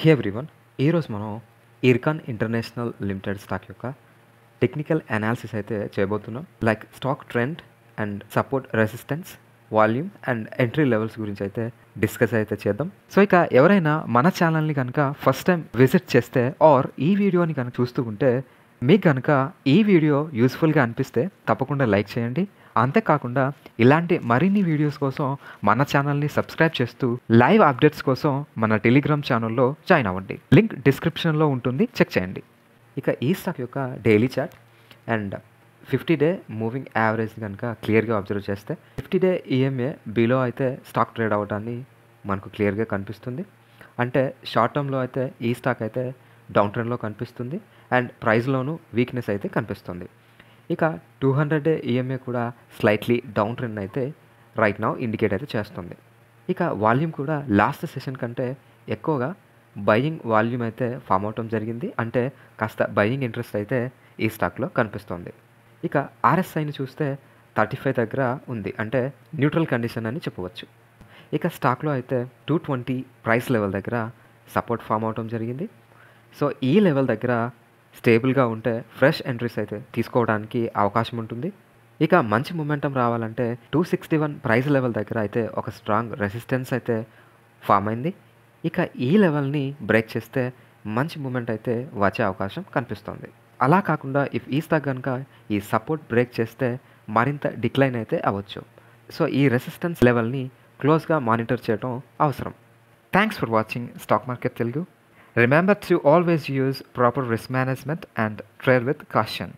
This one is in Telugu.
హే ఎవ్రీవన్, ఈరోజు మనం ఇర్కాన్ ఇంటర్నేషనల్ లిమిటెడ్ స్టాక్ యొక్క టెక్నికల్ అనాలిసిస్ అయితే చేయబోతున్నాం. Like stock trend and support resistance, volume and entry levels గురించి అయితే డిస్కస్ అయితే చేద్దాం. సో ఇక ఎవరైనా మన ఛానల్ని కనుక ఫస్ట్ టైం విజిట్ చేస్తే ఆర్ ఈ వీడియోని కనుక చూస్తూ ఉంటే మీకు కనుక ఈ వీడియో యూస్ఫుల్గా అనిపిస్తే తప్పకుండా లైక్ చేయండి. అంతేకాకుండా ఇలాంటి మరిన్ని వీడియోస్ కోసం మన ఛానల్ని సబ్స్క్రైబ్ చేస్తూ లైవ్ అప్డేట్స్ కోసం మన టెలిగ్రామ్ ఛానల్లో జాయిన్ అవ్వండి. లింక్ డిస్క్రిప్షన్లో ఉంటుంది, చెక్ చేయండి. ఇక ఈ స్టాక్ యొక్క daily chart and 50-day moving average కనుక క్లియర్గా అబ్జర్వ్ చేస్తే 50-day ఈఎంఏ బిలో అయితే స్టాక్ ట్రేడ్ అవ్వడాన్ని మనకు క్లియర్గా కనిపిస్తుంది. అంటే షార్ట్ టర్మ్లో అయితే ఈ స్టాక్ అయితే డౌన్ ట్రెండ్లో కనిపిస్తుంది అండ్ ప్రైస్లోనూ వీక్నెస్ అయితే కనిపిస్తుంది. ఇక 200-day ఈఎంఏ కూడా స్లైట్లీ డౌన్ ట్రెండ్ అయితే రైట్ నౌ ఇండికేట్ అయితే చేస్తుంది. ఇక వాల్యూమ్ కూడా లాస్ట్ సెషన్ కంటే ఎక్కువగా బయింగ్ వాల్యూమ్ అయితే ఫామ్ అవటం జరిగింది. అంటే కాస్త బయింగ్ ఇంట్రెస్ట్ అయితే ఈ స్టాక్లో కనిపిస్తుంది. ఇక ఆర్ఎస్ఐని చూస్తే 35 దగ్గర ఉంది, అంటే న్యూట్రల్ కండిషన్ అని చెప్పవచ్చు. ఇక స్టాక్లో అయితే 220 ప్రైస్ లెవెల్ దగ్గర సపోర్ట్ ఫామ్ అవటం జరిగింది. సో ఈ లెవెల్ దగ్గర స్టేబుల్గా ఉంటే ఫ్రెష్ ఎంట్రీస్ అయితే తీసుకోవడానికి అవకాశం ఉంటుంది. ఇక మంచి మొమెంటం రావాలంటే 261 ప్రైస్ లెవెల్ దగ్గర అయితే ఒక స్ట్రాంగ్ రెసిస్టెన్స్ అయితే ఫామ్ అయింది. ఇక ఈ లెవెల్ని బ్రేక్ చేస్తే మంచి మూమెంట్ అయితే వచ్చే అవకాశం కనిపిస్తుంది. అలా కాకుండా ఇఫ్ ఈ స్టాక్ కనుక ఈ సపోర్ట్ బ్రేక్ చేస్తే మరింత డిక్లైన్ అయితే అవ్వచ్చు. సో ఈ రెసిస్టెన్స్ లెవెల్ని క్లోజ్గా మానిటర్ చేయడం అవసరం. Thanks for watching stock market Telugu. Remember to always use proper risk management and trade with caution.